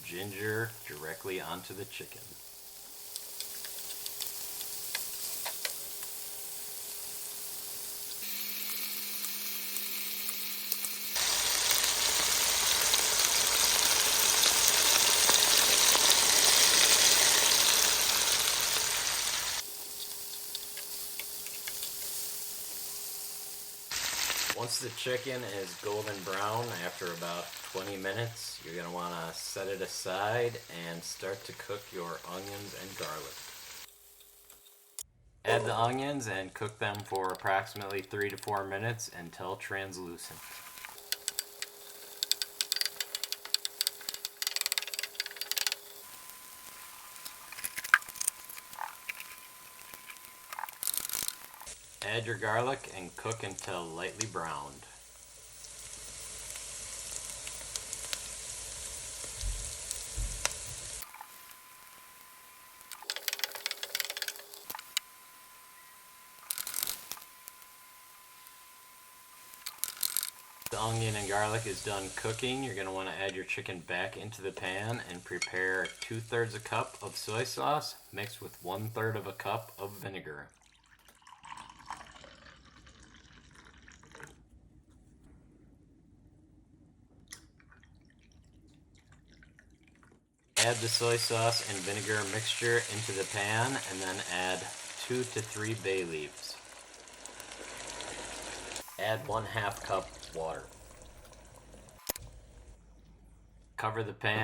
ginger directly onto the chicken. Once the chicken is golden brown after about 20 minutes, you're going to want to set it aside and start to cook your onions and garlic. Add the onions and cook them for approximately 3 to 4 minutes until translucent. Add your garlic and cook until lightly browned. The onion and garlic is done cooking. You're going to want to add your chicken back into the pan and prepare 2/3 a cup of soy sauce mixed with 1/3 of a cup of vinegar. Add the soy sauce and vinegar mixture into the pan and then add 2 to 3 bay leaves. Add 1/2 cup water. Cover the pan